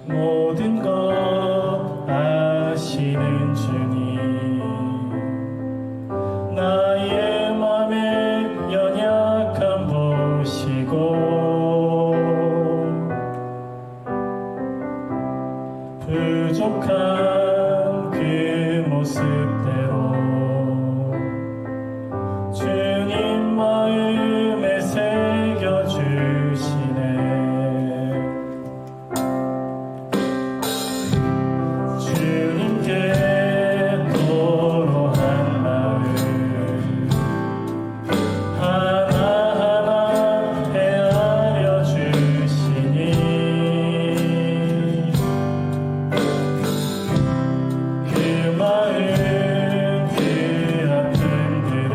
모든 것 아시는 주님, 나의 맘의 연약함 보시고 부족한 그 모습대로 주님 마음에 새겨주시네. 주님께 도로한 마음 하나하나 헤아려 주시니 그 마음 그 아픔들을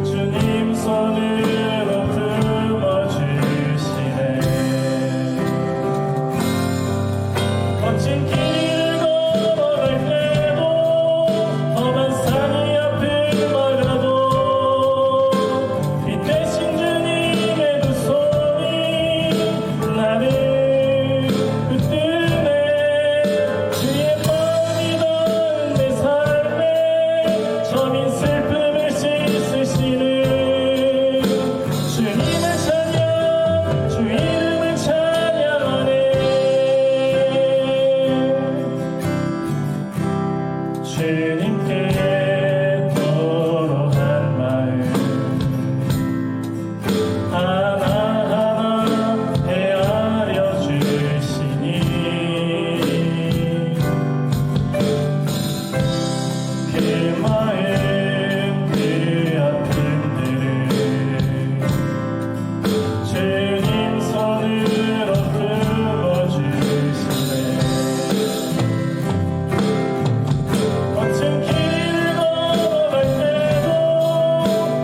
주님 손으로 품어주시네. 거친 길을 걸어갈 때도 험한 산이 앞을 막아도 이 대신 주님의 두 손이 나를 붙드네. 주의 마음이 닿은 내 삶에 저민 슬픔을 씻으시는 주님을 찬양, 주 이름을 찬양하네. 주님께 도로한 마음 하나하나 헤아려 주시니 그 마음 그 아픔들을 주님 손으로 품어주시네. 거친 길을 걸어갈 때도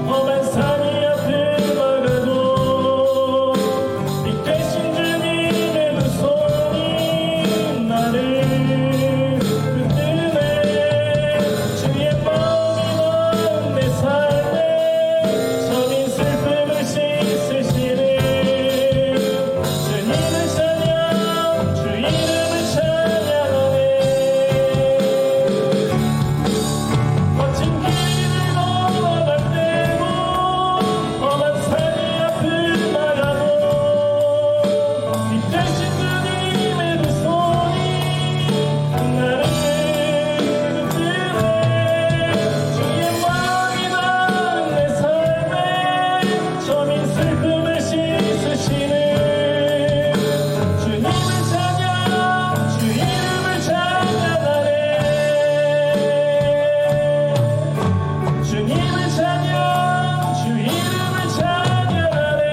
험한 산이 앞을 막아도 이 대신 주님의 두 손이 나를 붙드네. 주의 마음이 닿은 내 삶에 저민 슬픔을 씻으시는 주님을 찬양, 주 이름을 찬양하네. 거친 길을 걸어갈 때도 험한 산이 앞을 막아도 이 대신 주님의 두 손이 나를 붙드네. 주의 마음이 닿은 내 삶에 저민 슬픔을 씻으시는 주님을 찬양, 주 이름을 찬양하네. 주님을 찬양, 주 이름을 찬양하네.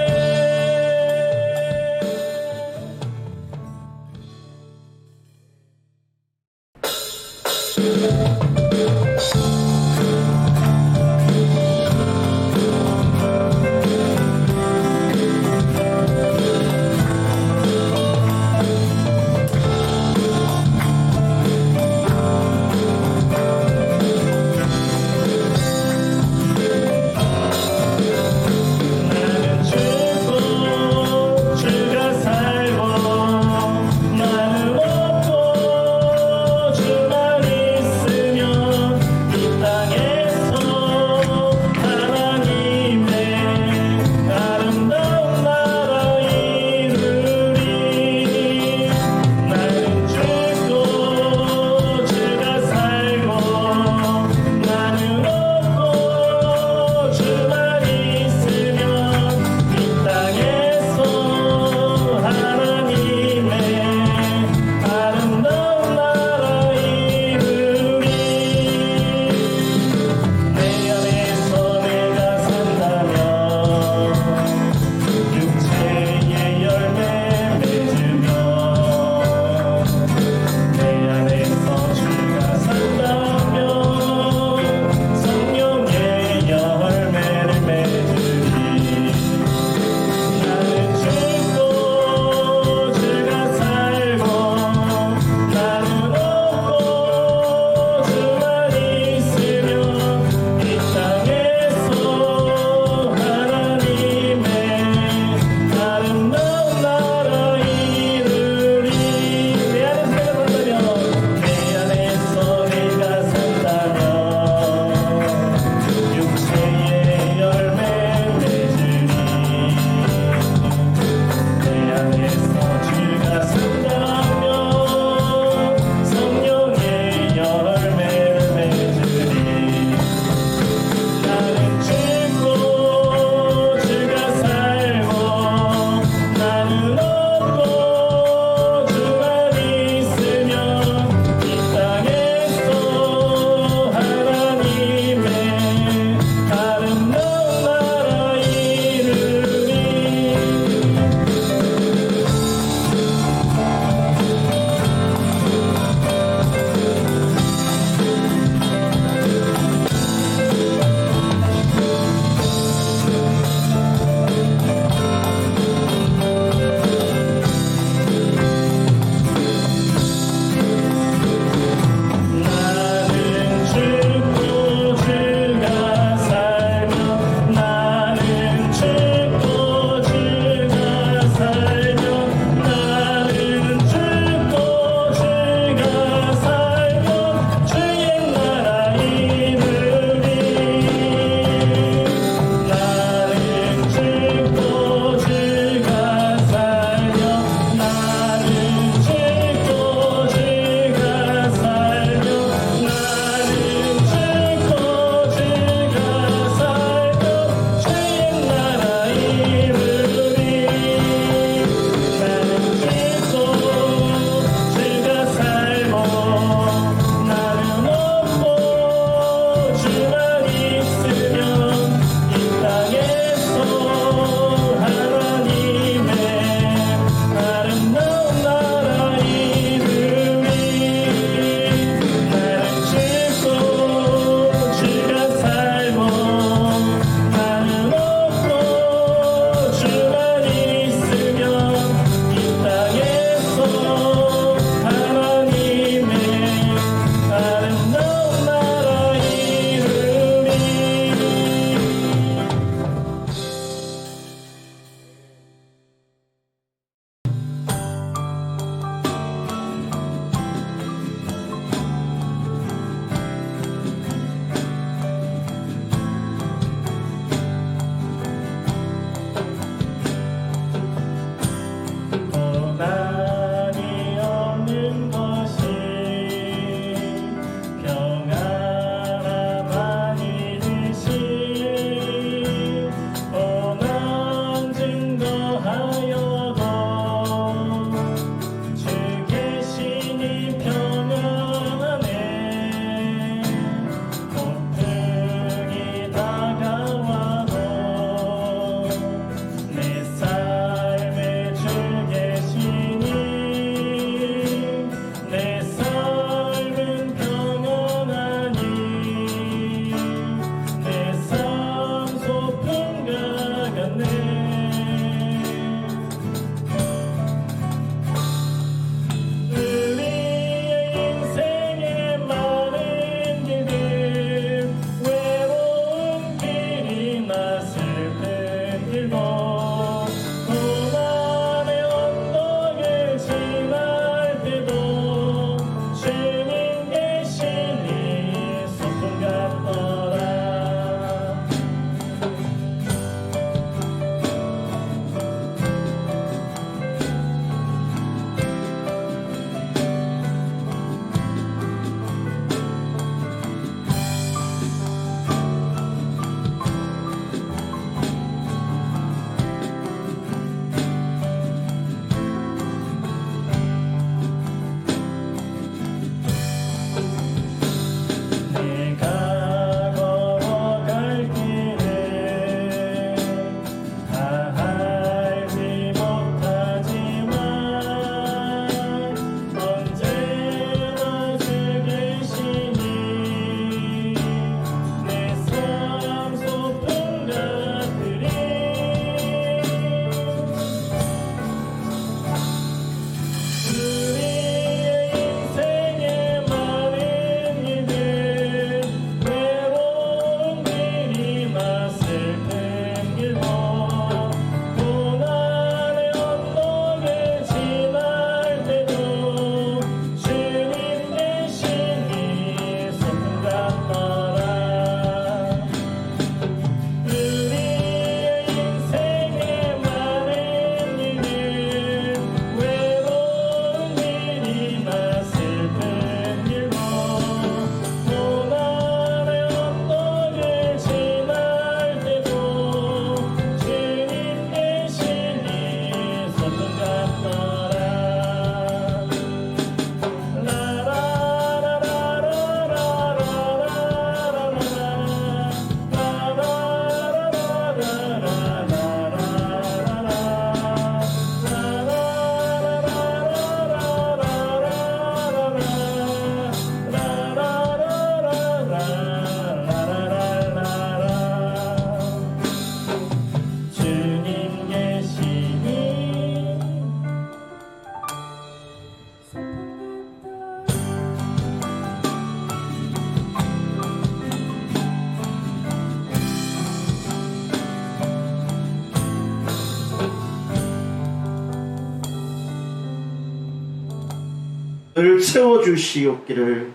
을 채워주시옵기를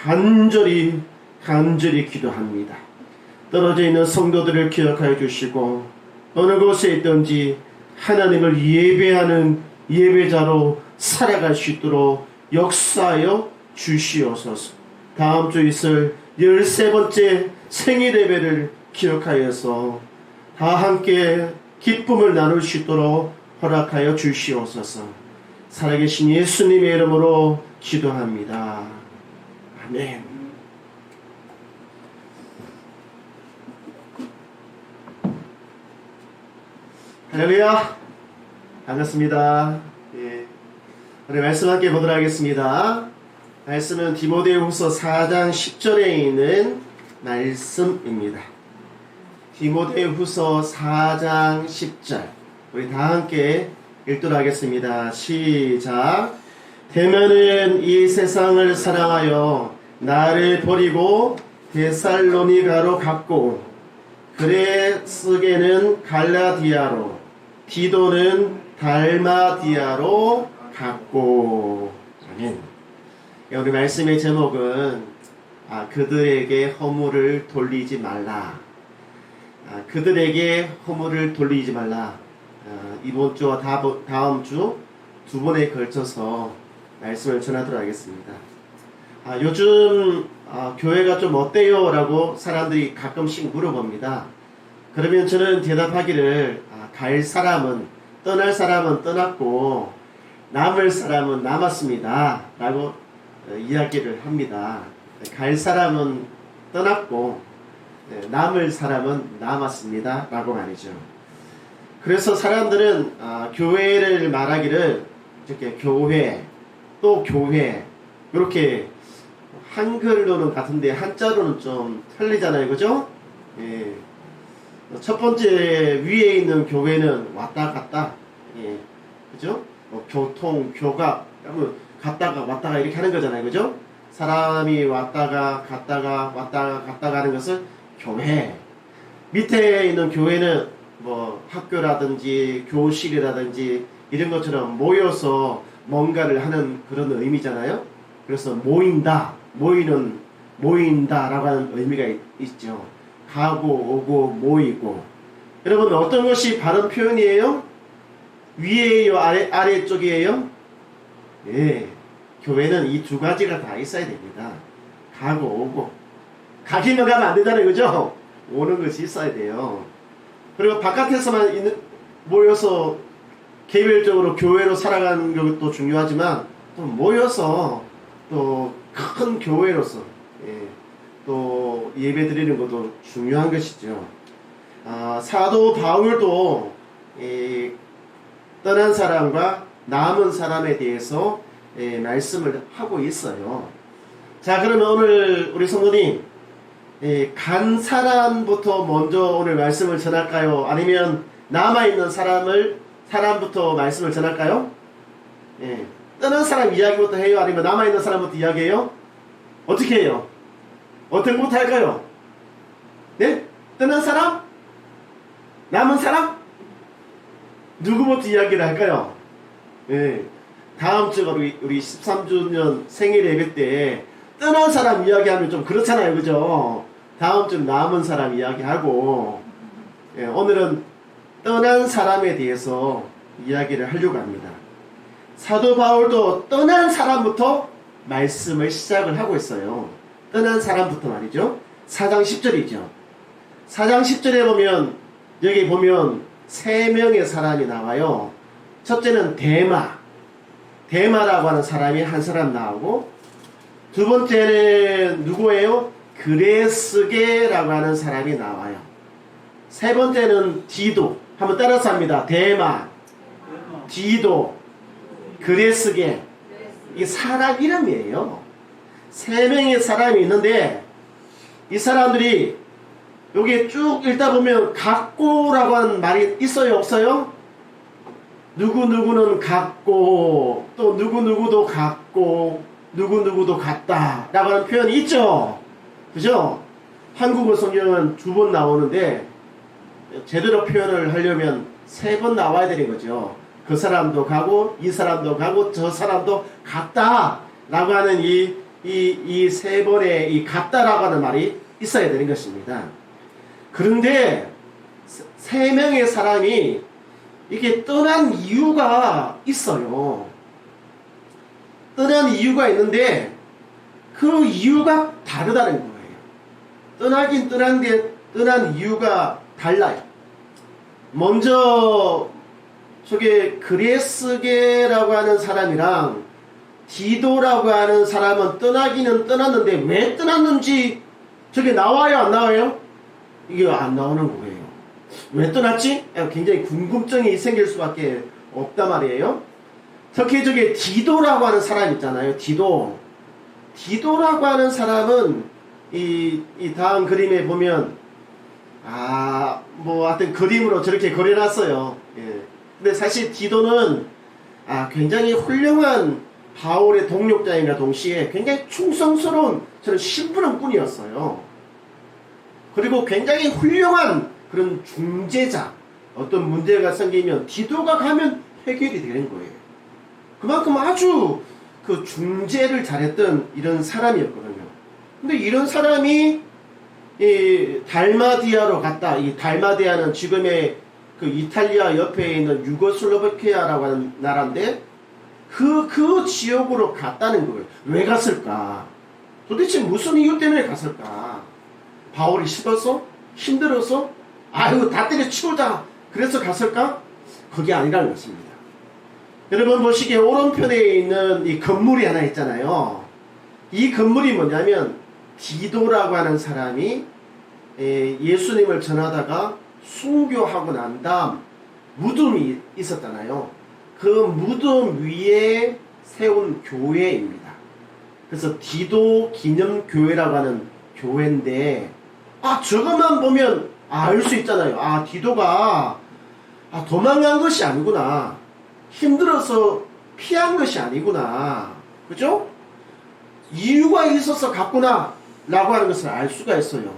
간절히 기도합니다. 떨어져 있는 성도들을 기억하여 주시고 어느 곳에 있든지 하나님을 예배하는 예배자로 살아갈 수 있도록 역사하여 주시옵소서. 다음 주 있을 13번째 생일 예배를 기억하여서 다 함께 기쁨을 나눌 수 있도록 허락하여 주시옵소서. 살아계신 예수님의 이름으로 기도합니다. 아멘. 할렐루야. 반갑습니다. 예. 우리 말씀 함께 보도록 하겠습니다. 말씀은 디모데후서 4장 10절에 있는 말씀입니다. 디모데후서 4장 10절 우리 다 함께 읽도록 하겠습니다. 시작. 대면은 이 세상을 사랑하여 나를 버리고 데살로니가로 갔고 그레스게는 갈라디아로 디도는 달마디아로 갔고. 아멘. 우리 말씀의 제목은 그들에게 허물을 돌리지 말라. 그들에게 허물을 돌리지 말라. 이번 주와 다음 주 두 번에 걸쳐서 말씀을 전하도록 하겠습니다. 요즘 교회가 좀 어때요? 라고 사람들이 가끔씩 물어봅니다. 그러면 저는 대답하기를 갈 사람은 떠날 사람은 떠났고 남을 사람은 남았습니다 라고 이야기를 합니다. 갈 사람은 떠났고 남을 사람은 남았습니다 라고 말이죠. 그래서 사람들은 교회를 말하기를 이렇게 교회 또 교회 이렇게 한글로는 같은데 한자로는 좀 틀리잖아요. 그죠? 예. 첫 번째 위에 있는 교회는 왔다 갔다. 예. 그죠? 교통, 교갑, 갔다가 왔다가 이렇게 하는 거잖아요. 그죠? 사람이 왔다가 갔다가 왔다가 갔다가 하는 것을 교회. 밑에 있는 교회는 뭐 학교라든지 교실이라든지 이런 것처럼 모여서 뭔가를 하는 그런 의미잖아요. 그래서 모인다라고 하는 의미가 있죠. 가고 오고 모이고. 여러분 어떤 것이 바른 표현이에요? 위에요 아래쪽이에요? 예, 교회는 이 두 가지가 다 있어야 됩니다. 가고 오고. 가기만 가면 안 된다는 거죠? 오는 것이 있어야 돼요. 그리고 바깥에서만 모여서 개별적으로 교회로 살아가는 것도 중요하지만 또 모여서 또 큰 교회로서 또 예배 드리는 것도 중요한 것이죠. 사도 바울도 떠난 사람과 남은 사람에 대해서 말씀을 하고 있어요. 자, 그러면 오늘 우리 성도님 간 사람부터 먼저 오늘 말씀을 전할까요? 아니면 남아있는 사람부터 말씀을 전할까요? 떠난 사람 이야기부터 해요? 아니면 남아있는 사람부터 이야기해요? 어떻게 해요? 어떤 것부터 할까요? 네? 떠난 사람? 남은 사람? 누구부터 이야기를 할까요? 다음 주가 우리 13주년 생일 예배 때 떠난 사람 이야기하면 좀 그렇잖아요. 그죠? 다음 주 남은 사람 이야기하고 오늘은 떠난 사람에 대해서 이야기를 하려고 합니다. 사도 바울도 떠난 사람부터 말씀을 시작을 하고 있어요. 떠난 사람부터 말이죠. 4장 10절이죠. 4장 10절에 보면 여기 보면 3명의 사람이 나와요. 첫째는 데마라고 하는 사람이 한 사람 나오고 두 번째는 누구예요? 그레스게라고 하는 사람이 나와요. 세 번째는 디도. 한번 따라서 합니다. 데마, 디도, 그레스게. 이 사람 이름이에요. 3명의 사람이 있는데 이 사람들이 여기 쭉 읽다 보면 같고라고 하는 말이 있어요? 없어요? 누구누구는 같고 또 누구누구도 같고 누구누구도 같다 라고 하는 표현이 있죠. 그죠? 한국어 성경은 2번 나오는데 제대로 표현을 하려면 3번 나와야 되는 거죠. 그 사람도 가고 이 사람도 가고 저 사람도 같다 라고 하는 이 세 번의 이 같다라고 하는 말이 있어야 되는 것입니다. 그런데 세 명의 사람이 이게 떠난 이유가 있어요. 떠난 이유가 있는데 그 이유가 다르다는 거예요. 떠나긴 떠난데 떠난 이유가 달라요. 먼저 저게 그레스게라고 하는 사람이랑 디도라고 하는 사람은 떠나기는 떠났는데 왜 떠났는지 저게 나와요 안 나와요? 이게 안 나오는 거예요. 왜 떠났지? 굉장히 궁금증이 생길 수밖에 없단 말이에요. 특히 저게 디도라고 하는 사람 있잖아요. 디도라고 하는 사람은 이 다음 그림에 보면 뭐 하여튼 그림으로 저렇게 그려놨어요. 예. 근데 사실 디도는 굉장히 훌륭한 바울의 동력자인과 동시에 굉장히 충성스러운 저는 심부름꾼이었어요. 그리고 굉장히 훌륭한 그런 중재자, 어떤 문제가 생기면 디도가 가면 해결이 되는 거예요. 그만큼 아주 그 중재를 잘했던 이런 사람이었거든요. 근데 이런 사람이 이 달마디아로 갔다. 이 달마디아는 지금의 그 이탈리아 옆에 있는 유고슬로바키아라고 하는 나라인데 그 지역으로 갔다는 거예요. 왜 갔을까? 도대체 무슨 이유 때문에 갔을까? 바울이 싫어서? 힘들어서? 아유 다 때려치우자 그래서 갔을까? 그게 아니라는 것입니다. 여러분 보시기에 오른편에 있는 이 건물이 하나 있잖아요. 이 건물이 뭐냐면 디도라고 하는 사람이 예수님을 전하다가 순교하고 난 다음 무덤이 있었잖아요. 그 무덤 위에 세운 교회입니다. 그래서 디도 기념교회라고 하는 교회인데 저것만 보면 알 수 있잖아요. 디도가 도망간 것이 아니구나. 힘들어서 피한 것이 아니구나. 그죠? 이유가 있어서 갔구나 라고 하는 것을 알 수가 있어요.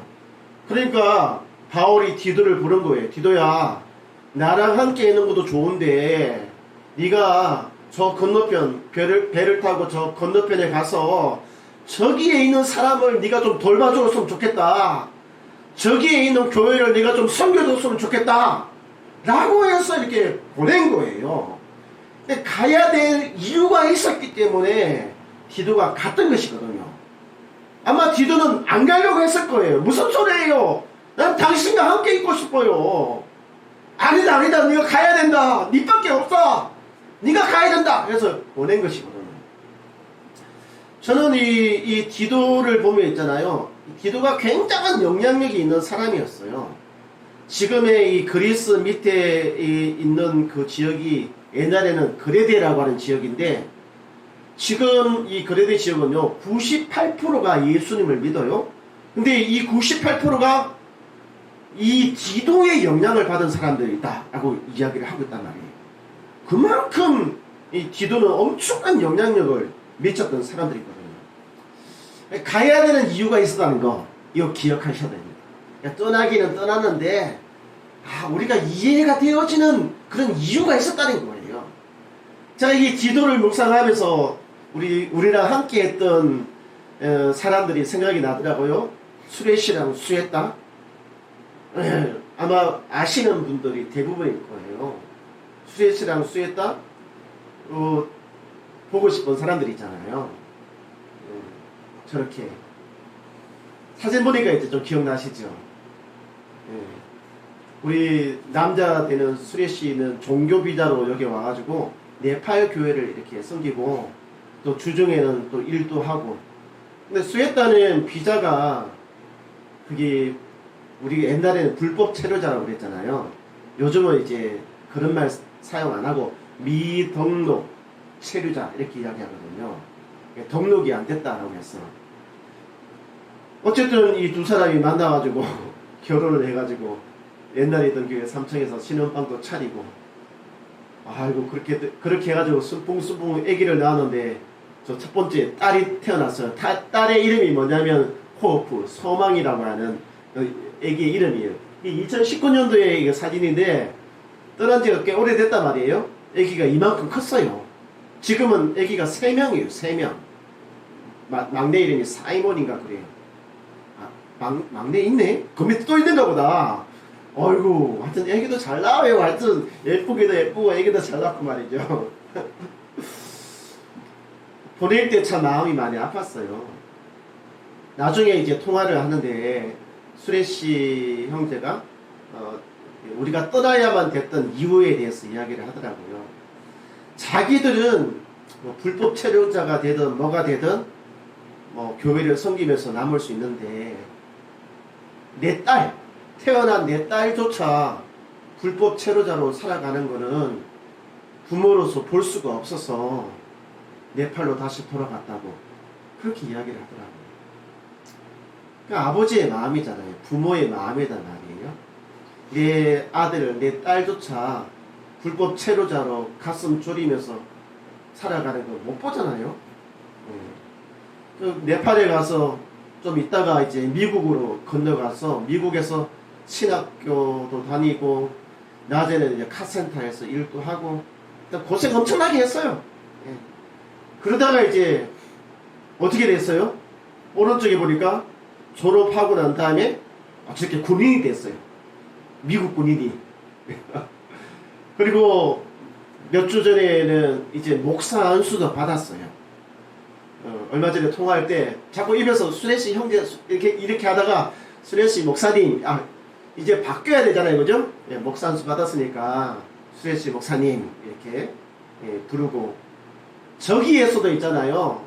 그러니까 바울이 디도를 부른 거예요. 디도야, 나랑 함께 있는 것도 좋은데 네가 저 건너편 배를 타고 저 건너편에 가서 저기에 있는 사람을 네가 좀 돌봐줬으면 좋겠다. 저기에 있는 교회를 네가 좀 섬겨줬으면 좋겠다 라고 해서 이렇게 보낸 거예요. 근데 가야 될 이유가 있었기 때문에 디도가 갔던 것이거든요. 아마 디도는 안 가려고 했을 거예요. 무슨 소리예요? 난 당신과 함께 있고 싶어요. 아니다 네가 가야 된다. 니밖에 없어. 네가 가야 된다. 그래서 보낸 것이거든요. 저는 이 디도를 보면 있잖아요. 디도가 굉장한 영향력이 있는 사람이었어요. 지금의 이 그리스 밑에 있는 그 지역이 옛날에는 그레데라고 하는 지역인데 지금 이 그레데 지역은요 98%가 예수님을 믿어요. 근데 이 98%가 이 디도의 영향을 받은 사람들이 있다라고 이야기를 하고 있단 말이에요. 그만큼 이 디도는 엄청난 영향력을 미쳤던 사람들이거든요. 가야 되는 이유가 있었다는 거 이거 기억하셔야 됩니다. 떠나기는 떠났는데 우리가 이해가 되어지는 그런 이유가 있었다는 거예요. 자, 이 디도를 묵상하면서 우리랑 함께 했던 사람들이 생각이 나더라고요. 수레시랑 수에따. 아마 아시는 분들이 대부분일 거예요. 수레시랑 수에따 보고 싶은 사람들이 있잖아요. 저렇게 사진 보니까 이제 좀 기억나시죠? 우리 남자 되는 수레씨는 종교 비자로 여기 와가지고 네팔 교회를 이렇게 섬기고 또 주중에는 또 일도 하고. 근데 수에따는 비자가 그게 우리 옛날에는 불법 체류자라고 그랬잖아요. 요즘은 이제 그런 말 사용 안 하고 미등록 체류자 이렇게 이야기하거든요. 등록이 안 됐다라고 했어. 어쨌든 이 두 사람이 만나가지고 결혼을 해가지고 옛날에 있던 교회 3층에서 신혼방도 차리고 아이고 그렇게 해가지고 순풍순풍 아기를 낳았는데 저 첫 번째 딸이 태어났어요. 딸의 이름이 뭐냐면 호프 소망이라고 하는 아기의 이름이에요. 이 2019년도에 사진인데 떠난 지가 꽤 오래됐단 말이에요. 아기가 이만큼 컸어요. 지금은 아기가 3명이에요. 3명. 막내 이름이 사이몬인가 그래요. 막내 있네? 그 밑에 또 있는가 보다. 어이구, 하여튼 애기도 잘 나와요. 하여튼 예쁘기도 예쁘고 애기도 잘 낳고 말이죠. 보낼 때 참 마음이 많이 아팠어요. 나중에 이제 통화를 하는데 수레씨 형제가 우리가 떠나야만 됐던 이유에 대해서 이야기를 하더라고요. 자기들은 뭐 불법 체류자가 되든 뭐가 되든 뭐 교회를 섬기면서 남을 수 있는데 내 딸, 태어난 내 딸조차 불법 체류자로 살아가는 거는 부모로서 볼 수가 없어서 네팔로 다시 돌아갔다고 그렇게 이야기를 하더라고요. 그러니까 아버지의 마음이잖아요. 부모의 마음이란 말이에요. 내 아들, 내 딸조차 불법 체류자로 가슴 졸이면서 살아가는 거 못 보잖아요. 그 네팔에 가서 좀 있다가 이제 미국으로 건너가서 미국에서 신학교도 다니고 낮에는 이제 카센터에서 일도 하고 고생 엄청나게 했어요. 예. 그러다가 이제 어떻게 됐어요? 오른쪽에 보니까 졸업하고 난 다음에 저렇게 군인이 됐어요. 미국 군인이. 그리고 몇 주 전에는 이제 목사 안수도 받았어요. 얼마 전에 통화할 때 자꾸 입에서 수레씨 형제 이렇게 하다가 수레씨 목사님 이제 바뀌어야 되잖아요, 그죠? 예, 목사 안수 받았으니까 수레씨 목사님 이렇게 부르고 저기에서도 있잖아요.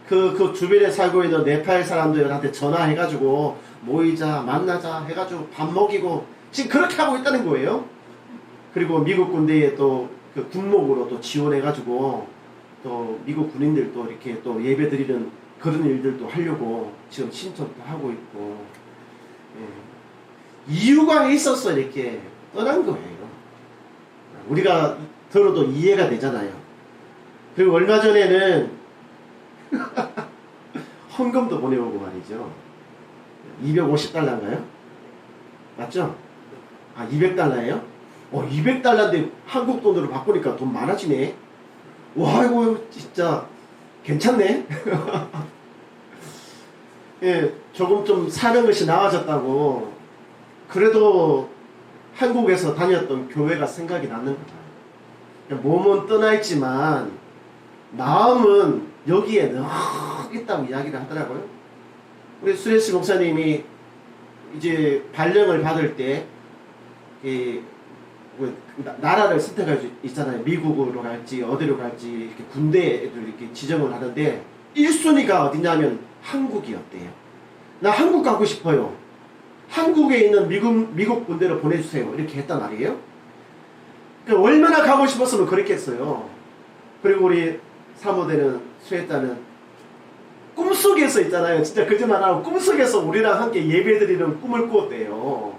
그 주변에 살고 있는 네팔 사람들한테 전화해가지고 모이자 만나자 해가지고 밥 먹이고 지금 그렇게 하고 있다는 거예요. 그리고 미국 군대에 또 그 군목으로 또 지원해가지고 또 미국 군인들 또 이렇게 또 예배 드리는 그런 일들도 하려고 지금 신청도 하고 있고 이유가 있어서 이렇게 떠난 거예요. 우리가 들어도 이해가 되잖아요. 그리고 얼마 전에는 헌금도 보내오고 말이죠. 250달러인가요? 맞죠? 200달러예요? 200달러인데 한국 돈으로 바꾸니까 돈 많아지네. 와, 이거 진짜 괜찮네. 예, 조금 좀 사는 것이 나아졌다고. 그래도 한국에서 다녔던 교회가 생각이 나는 거다. 몸은 떠나 있지만 마음은 여기에 늘 있다고 이야기를 하더라고요. 우리 수레씨 목사님이 이제 발령을 받을 때 나라를 선택할 수 있잖아요. 미국으로 갈지 어디로 갈지 이렇게 군대를 이렇게 지정을 하는데 1순위가 어디냐면 한국이었대요. 나 한국 가고 싶어요. 한국에 있는 미국 군대로 보내주세요. 이렇게 했단 말이에요. 그러니까 얼마나 가고 싶었으면 그랬겠어요. 그리고 우리 사모되는 수혜자는 꿈속에서 있잖아요. 진짜 거짓말 안 하고 꿈속에서 우리랑 함께 예배드리는 꿈을 꾸었대요.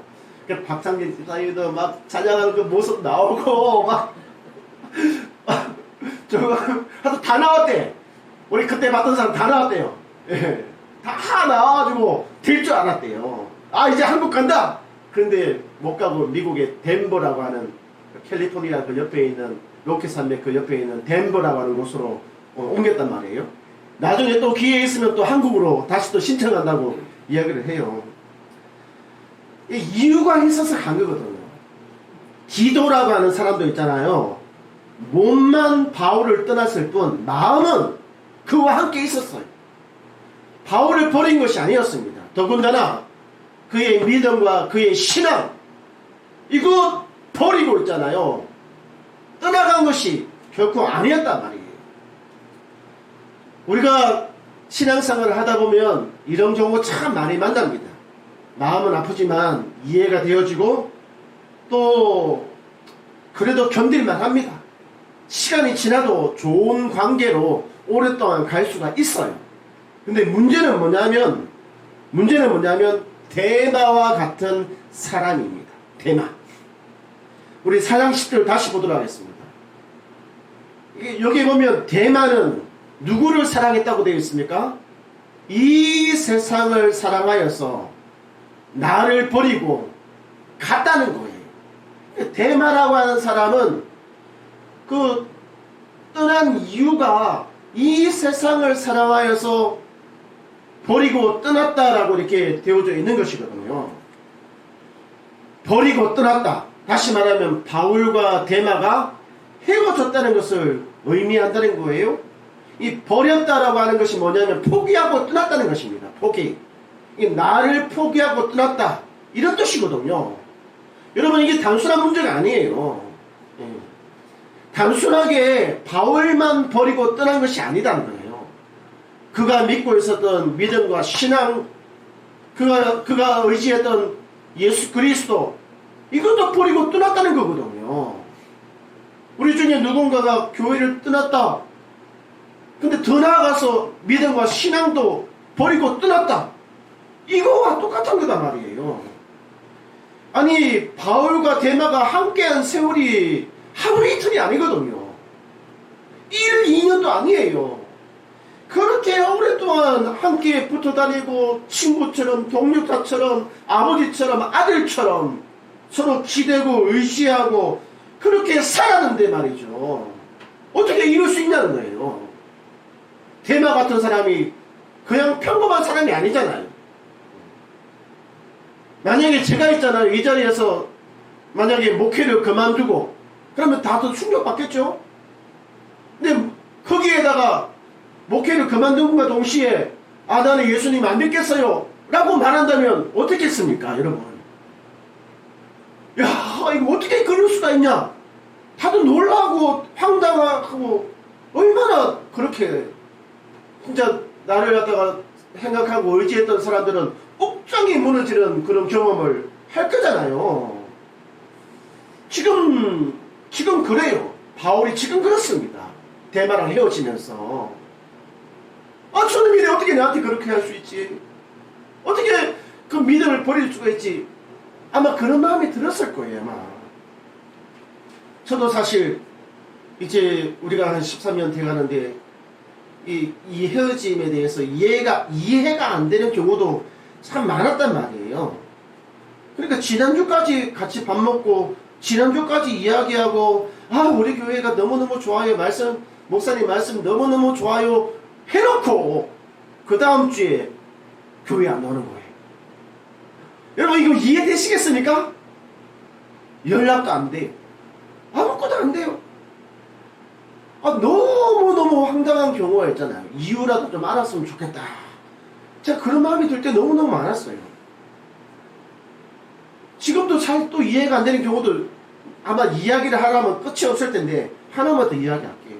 박창진 집사님도 막 찬양하는 그 모습 나오고 저거 하여튼 다 나왔대. 우리 그때 봤던 사람 다 나왔대요. 예. 다 나와가지고 될 줄 알았대요. 이제 한국 간다. 그런데 못 가고 미국의 덴버라고 하는 캘리포니아 그 옆에 있는 로키 산맥 그 옆에 있는 덴버라고 하는 곳으로 옮겼단 말이에요. 나중에 또 기회 있으면 또 한국으로 다시 또 신청한다고 이야기를 해요. 이유가 있어서 간 거거든요. 기도라고 하는 사람도 있잖아요. 몸만 바울을 떠났을 뿐 마음은 그와 함께 있었어요. 바울을 버린 것이 아니었습니다. 더군다나 그의 믿음과 그의 신앙 이거 버리고 있잖아요. 떠나간 것이 결코 아니었단 말이에요. 우리가 신앙생활을 하다 보면 이런 경우 참 많이 만납니다. 마음은 아프지만 이해가 되어지고 또 그래도 견딜만 합니다. 시간이 지나도 좋은 관계로 오랫동안 갈 수가 있어요. 근데 문제는 뭐냐면 대마와 같은 사람입니다. 대마. 우리 4장 10절 다시 보도록 하겠습니다. 여기 보면 대마는 누구를 사랑했다고 되어 있습니까? 이 세상을 사랑하여서 나를 버리고 갔다는 거예요. 대마라고 하는 사람은 그 떠난 이유가 이 세상을 사랑하여서 버리고 떠났다라고 이렇게 되어져 있는 것이거든요. 버리고 떠났다. 다시 말하면 바울과 데마가 헤어졌다는 것을 의미한다는 거예요. 이 버렸다라고 하는 것이 뭐냐면 포기하고 떠났다는 것입니다. 포기. 이 나를 포기하고 떠났다. 이런 뜻이거든요. 여러분 이게 단순한 문제가 아니에요. 단순하게 바울만 버리고 떠난 것이 아니다는 거예요. 그가 믿고 있었던 믿음과 신앙, 그가 의지했던 예수 그리스도, 이것도 버리고 떠났다는 거거든요. 우리 중에 누군가가 교회를 떠났다. 근데 더 나아가서 믿음과 신앙도 버리고 떠났다. 이거와 똑같은 거단 말이에요. 아니 바울과 데마가 함께한 세월이 하루 이틀이 아니거든요. 1, 2년도 아니에요. 그렇게 오랫동안 함께 붙어 다니고 친구처럼 동력자처럼 아버지처럼 아들처럼 서로 기대고 의지하고 그렇게 살았는데 말이죠. 어떻게 이럴 수 있냐는 거예요. 데마 같은 사람이 그냥 평범한 사람이 아니잖아요. 만약에 제가 있잖아요. 이 자리에서 만약에 목회를 그만두고 그러면 다들 충격받겠죠? 근데 거기에다가 목회를 그만둔과 동시에 아 나는 예수님 안 믿겠어요 라고 말한다면 어떻겠습니까 여러분? 야 이거 어떻게 그럴 수가 있냐? 다들 놀라고 황당하고 얼마나 그렇게 진짜 나를 갖다가 생각하고 의지했던 사람들은 옥장이 무너지는 그런 경험을 할 거잖아요. 지금 그래요. 바울이 지금 그렇습니다. 데마랑 헤어지면서 저놈이 어떻게 나한테 그렇게 할 수 있지? 어떻게 그 믿음을 버릴 수가 있지? 아마 그런 마음이 들었을 거예요. 아마 저도 사실 이제 우리가 한 13년 돼가는데 이 헤어짐에 대해서 이해가 안 되는 경우도 참 많았단 말이에요. 그러니까 지난주까지 같이 밥 먹고 지난주까지 이야기하고 우리 교회가 너무너무 좋아요. 목사님 말씀 너무너무 좋아요. 해놓고 그 다음 주에 교회 안 오는 거예요. 여러분 이거 이해되시겠습니까? 연락도 안 돼요. 아무것도 안 돼요. 너무너무 황당한 경우가 있잖아요. 이유라도 좀 알았으면 좋겠다. 제가 그런 마음이 들 때 너무너무 많았어요. 지금도 잘 또 이해가 안 되는 경우도 아마 이야기를 하려면 끝이 없을 텐데 하나만 더 이야기할게요.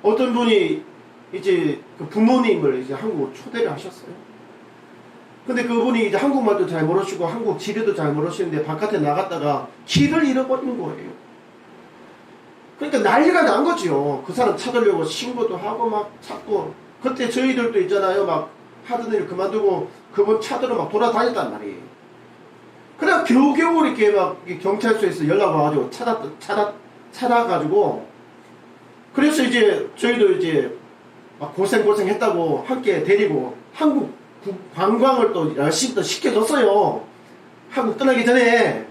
어떤 분이 이제 그 부모님을 이제 한국으로 초대를 하셨어요. 근데 그분이 이제 한국말도 잘 모르시고 한국 지리도 잘 모르시는데 바깥에 나갔다가 길을 잃어버린 거예요. 그러니까 난리가 난 거죠. 그 사람 찾으려고 신고도 하고 막 찾고 그때 저희들도 있잖아요. 막 하던 일 그만두고 그분 찾으러 막 돌아다녔단 말이에요. 그래 겨우겨우 이렇게 막 경찰서에서 연락 와가지고 찾아가지고 그래서 이제 저희도 이제 막 고생했다고 함께 데리고 한국 관광을 또 열심히 또 시켜줬어요. 한국 떠나기 전에.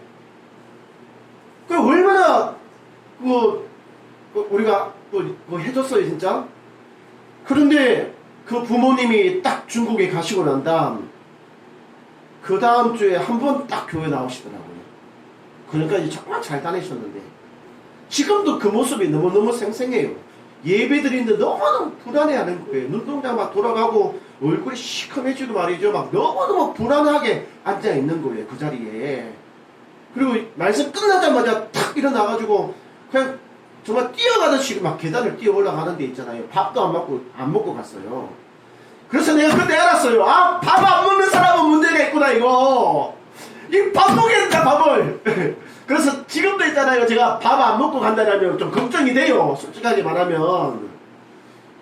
그 얼마나 우리가 해줬어요 진짜. 그런데 그 부모님이 딱 중국에 가시고 난 다음 그 다음 주에 한 번 딱 교회 나오시더라고요. 그러니까 이제 정말 잘 다니셨는데 지금도 그 모습이 너무너무 생생해요. 예배 드리는데 너무너무 불안해하는 거예요. 눈동자 막 돌아가고 얼굴이 시커매지도 말이죠. 막 너무너무 불안하게 앉아있는 거예요. 그 자리에. 그리고 말씀 끝나자마자 탁 일어나가지고 그냥 정말 뛰어가듯이 막 계단을 뛰어 올라가는 데 있잖아요. 밥도 안 먹고 갔어요. 그래서 내가 그때 알았어요. 밥 안 먹는 사람은 문제가 있구나 이거. 이 밥 먹겠다 밥을. 그래서 지금도 있잖아요. 제가 밥 안 먹고 간다면 좀 걱정이 돼요. 솔직하게 말하면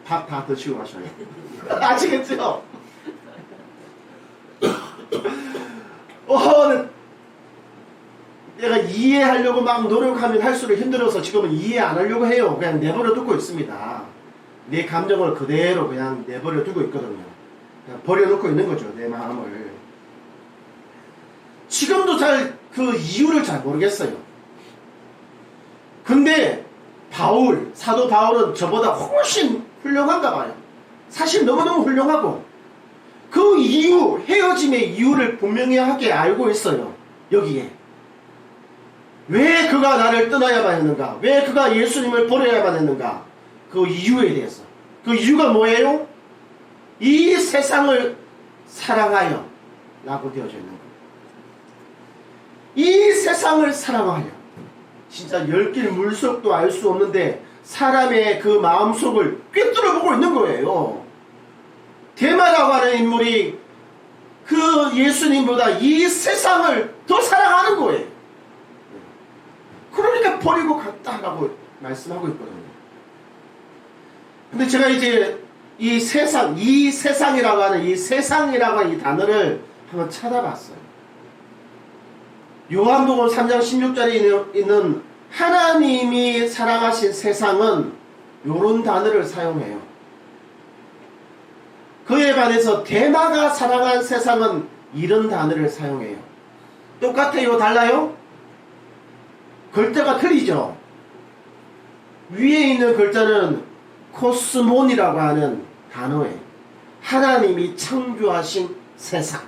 밥 다 드시고 가셔요. 아시겠죠? 내가 이해하려고 막 노력하면 할수록 힘들어서 지금은 이해 안 하려고 해요. 그냥 내버려 두고 있습니다. 내 감정을 그대로 그냥 내버려 두고 있거든요. 그냥 버려놓고 있는 거죠. 내 마음을. 지금도 그 이유를 잘 모르겠어요. 근데 사도 바울은 저보다 훨씬 훌륭한가 봐요. 사실 너무너무 훌륭하고 그 이유, 헤어짐의 이유를 분명히 하게 알고 있어요. 여기에. 왜 그가 나를 떠나야만 했는가? 왜 그가 예수님을 버려야만 했는가? 그 이유에 대해서. 그 이유가 뭐예요? 이 세상을 사랑하여 라고 되어져 있는 거예요. 이 세상을 사랑하여. 진짜 열길 물속도 알 수 없는데 사람의 그 마음속을 꿰뚫어 보고 있는 거예요. 데마라고 하는 인물이 그 예수님보다 이 세상을 더 사랑하는 거예요. 그러니까 버리고 갔다라고 말씀하고 있거든요. 근데 제가 이제 이 세상이라고 하는 이 세상이라고 하는 이 단어를 한번 찾아봤어요. 요한복음 3장 16절에 있는 하나님이 사랑하신 세상은 요런 단어를 사용해요. 그에 반해서 데마가 사랑한 세상은 이런 단어를 사용해요. 똑같아요? 달라요? 글자가 틀리죠? 위에 있는 글자는 코스몬이라고 하는 단어예요. 하나님이 창조하신 세상.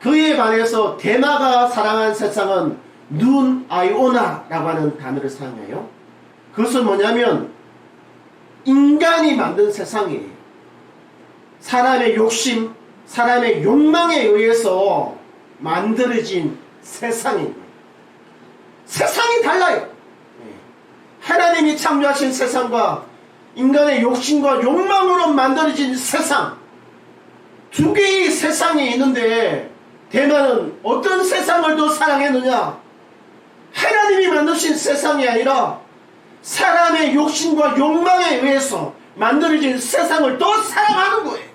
그에 반해서 데마가 사랑한 세상은 눈 아이오나라고 하는 단어를 사용해요. 그것은 뭐냐면 인간이 만든 세상이에요. 사람의 욕심, 사람의 욕망에 의해서 만들어진 세상입니다. 세상이 달라요. 하나님이 창조하신 세상과 인간의 욕심과 욕망으로 만들어진 세상, 두 개의 세상이 있는데 대만은 어떤 세상을 더 사랑했느냐? 하나님이 만드신 세상이 아니라 사람의 욕심과 욕망에 의해서 만들어진 세상을 더 사랑하는 거예요.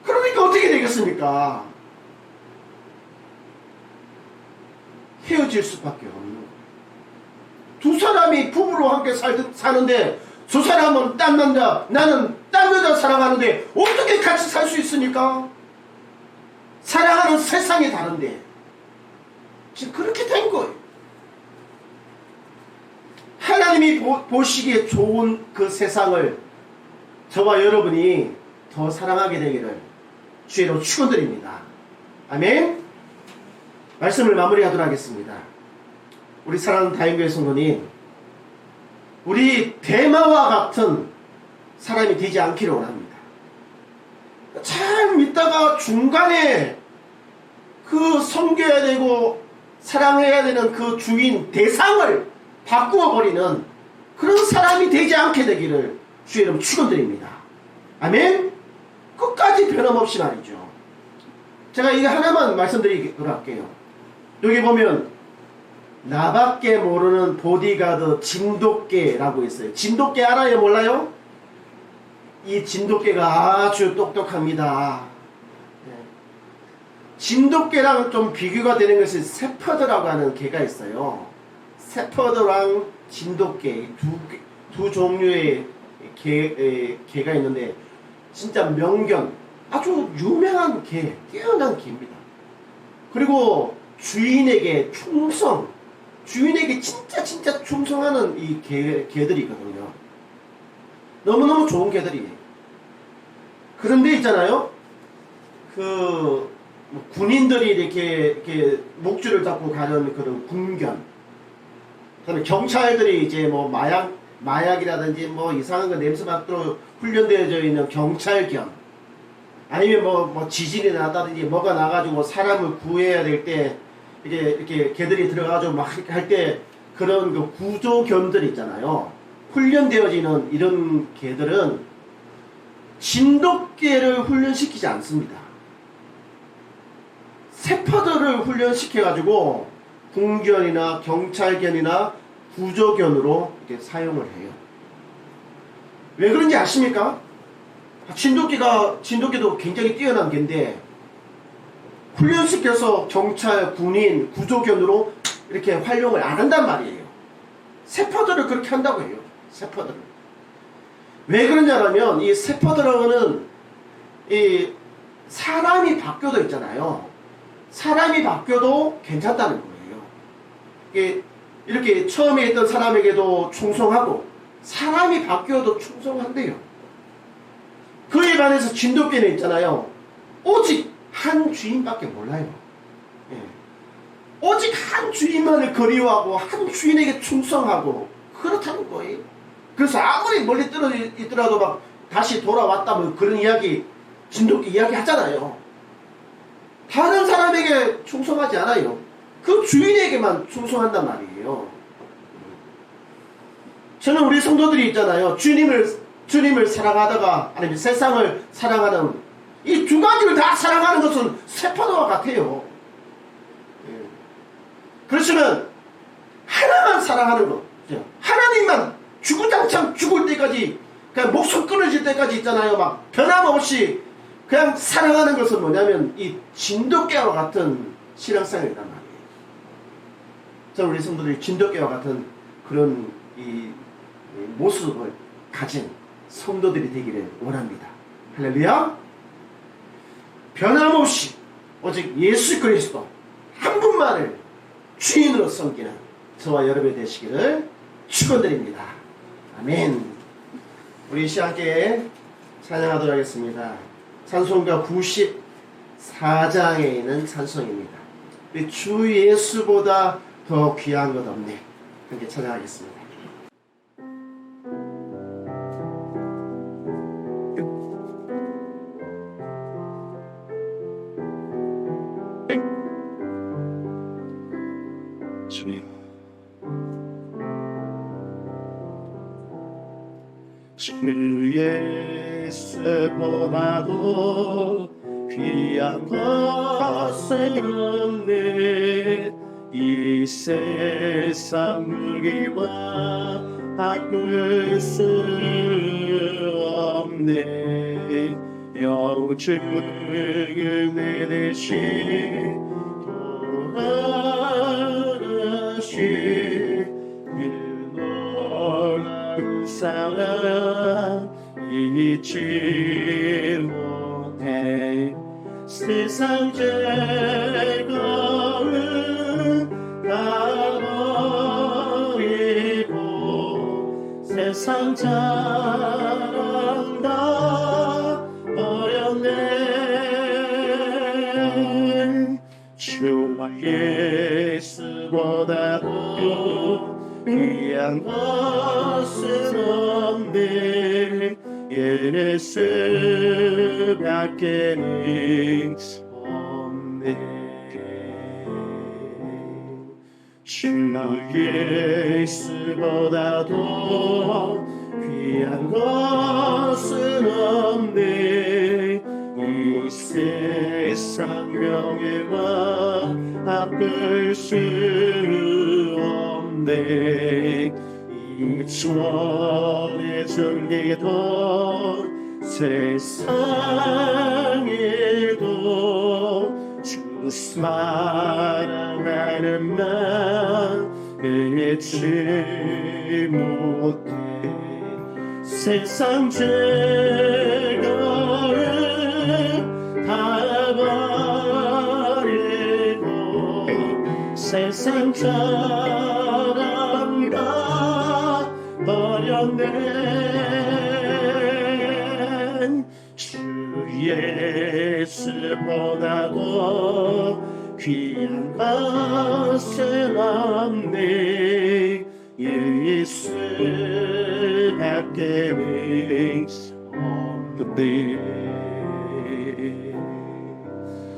그러니까 어떻게 되겠습니까? 헤어질 수밖에 없는 거예요. 두 사람이 부부로 함께 사는데 저 사람은 딴 남자, 나는 딴 여자 사랑하는데 어떻게 같이 살 수 있습니까? 사랑하는 세상이 다른데 지금 그렇게 된 거예요. 하나님이 보시기에 좋은 그 세상을 저와 여러분이 더 사랑하게 되기를 주의로 축원드립니다. 아멘. 말씀을 마무리하도록 하겠습니다. 우리 사랑하는 다인교회 성도님, 우리 대마와 같은 사람이 되지 않기를 원합니다. 잘 믿다가 중간에 그 섬겨야 되고 사랑해야 되는 그 주인 대상을 바꾸어 버리는 그런 사람이 되지 않게 되기를 주의 이름 축원드립니다. 아멘. 끝까지 변함없이 말이죠. 제가 이거 하나만 말씀드리도록 할게요. 여기 보면 나밖에 모르는 보디가드 진돗개라고 있어요. 진돗개 알아요? 몰라요? 이 진돗개가 아주 똑똑합니다. 진돗개랑 좀 비교가 되는 것이 세퍼드라고 하는 개가 있어요. 세퍼드랑 진돗개 두 종류의 개가 있는데 진짜 명견, 아주 유명한 개, 뛰어난 개입니다. 그리고 주인에게 충성, 주인에게 진짜 충성하는 이 개들이거든요. 너무너무 좋은 개들이에요. 그런데 있잖아요, 군인들이 이렇게 목줄을 잡고 가는 그런 군견, 그다음에 경찰들이 이제 뭐 마약이라든지 뭐 이상한 거 냄새 맡도록 훈련되어져 있는 경찰견, 아니면 뭐 지진이 났다든지 뭐가 나가지고 사람을 구해야 될 때 이렇게 개들이 들어가가지고 막 할 때 그런 그 구조견들 있잖아요. 훈련되어지는 이런 개들은 진돗개를 훈련시키지 않습니다. 세퍼드를 훈련시켜가지고 군견이나 경찰견이나 구조견으로 이렇게 사용을 해요. 왜 그런지 아십니까? 진돗개도 굉장히 뛰어난 개인데 훈련시켜서 경찰, 군인, 구조견으로 이렇게 활용을 안 한단 말이에요. 세퍼드를 그렇게 한다고 해요. 세퍼드를. 왜 그러냐면 이 세퍼드라고는 이 사람이 바뀌어도 있잖아요. 사람이 바뀌어도 괜찮다는 거예요. 이렇게 처음에 있던 사람에게도 충성하고 사람이 바뀌어도 충성한대요. 집 안에서 진돗개는 있잖아요. 오직 한 주인밖에 몰라요. 예. 오직 한 주인만을 그리워하고 한 주인에게 충성하고 그렇다는 거예요. 그래서 아무리 멀리 떨어져 있더라도 막 다시 돌아왔다 뭐 그런 이야기, 진돗개 이야기 하잖아요. 다른 사람에게 충성하지 않아요. 그 주인에게만 충성한단 말이에요. 저는 우리 성도들이 있잖아요. 주님을 사랑하다가 아니면 세상을 사랑하는 이 두 가지를 다 사랑하는 것은 세포도와 같아요. 그렇지만 하나만 사랑하는 것, 하나님만 주구장창 죽을 때까지, 그냥 목숨 끊어질 때까지 있잖아요. 막 변함없이 그냥 사랑하는 것은 뭐냐면 이 진돗개와 같은 신앙생활이란 말이에요. 저는 우리 성도들이 진돗개와 같은 그런 이 모습을 가진 성도들이 되기를 원합니다. 할렐루야. 변함없이 오직 예수 그리스도 한 분만을 주인으로 섬기는 저와 여러분이 되시기를 축원드립니다. 아멘. 우리 시간께 찬양하도록 하겠습니다. 찬송가 94장에 있는 찬송입니다. 주 예수보다 더 귀한 것 없네. 함께 찬양하겠습니다. 주님, 주 예수보다도 귀한 것은 없네. 이 세상 물기와 바꿀 수 없네. 여주를 내대신 그 놀라운 사랑 잊지 못해. 세상 즐거움 다 버리고 세상 자랑 다 버렸네. 주와 예수보다도 귀한 것은 없네. 예수밖에는 없네. 주 예수보다도 귀한 것은 없네. 이 세상 명예와 바꿀 수 없네. 이 주의 존귀도 세상에도 주 사랑하는 나 잊지 못해. 세상 즐거움 다 버리고 세상 자랑 다 버렸네. 주 예수보다도 귀한 것은 없네. 예수밖에 없네.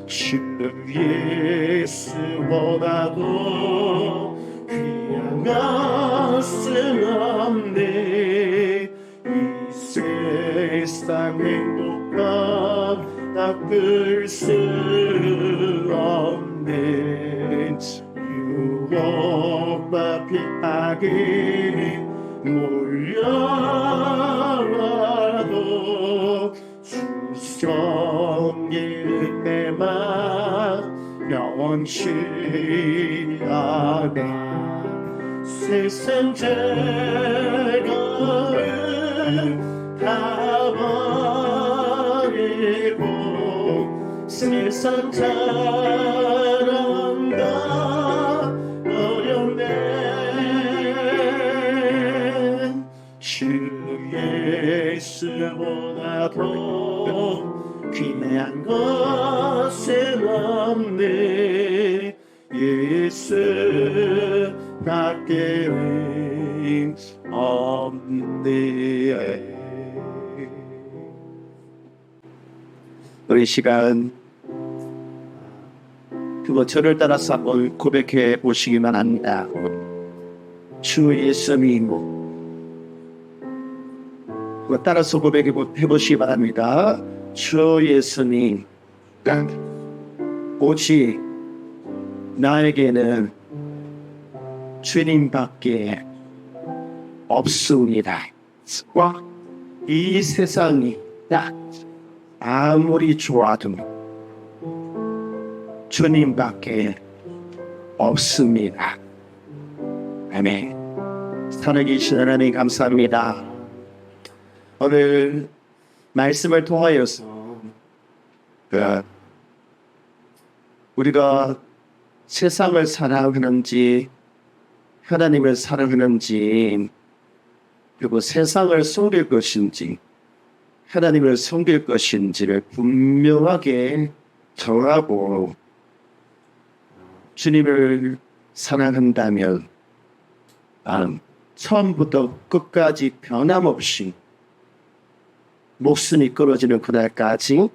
주 예수보다도 귀한 것은 없네. 이 세상 행복과 바꿀 수 없네. 유혹과 핍박이 몰려와도 주 섬기는 내 맘 영원치 않아. 세상 즐거움 다 버리고 세상 자랑 다 버렸네. 주 예수보다도 귀한 것은 없네 예수 밖에는 없네. 우리 시간 그거 저를 따라서 한번 고백해 보시기만 합니다. 주 예수님 그거 따라서 고백해 보시기 바랍니다. 주 예수님 오직 나에게는 주님밖에 없습니다. 이 세상이 아무리 좋아도 주님밖에 없습니다. 아멘. 살아계신 하나님 감사합니다. 오늘 말씀을 통하여서 우리가 세상을 사랑하는지 하나님을 사랑하는지 그리고 세상을 섬길 것인지 하나님을 섬길 것인지를 분명하게 정하고 주님을 사랑한다면 처음부터 끝까지 변함없이 목숨이 끊어지는 그날까지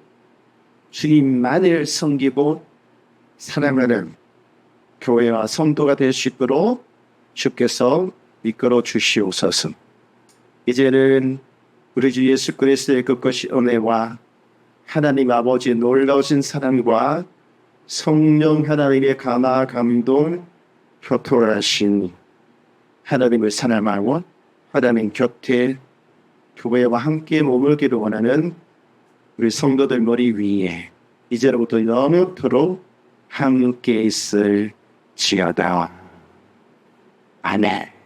주님만을 섬기고 사랑하는 교회와 성도가 될 수 있도록 주께서 이끌어 주시옵소서. 이제는 우리 주 예수 그리스도의 끝까지 은혜와 하나님 아버지의 놀라우신 사랑과 성령 하나님의 감화 감동 교통하신 하나님을 사랑하고 하나님 곁에 교회와 함께 머물기를 원하는 우리 성도들 머리 위에 이제로부터 영원토록 함께 있을지어다. 아멘.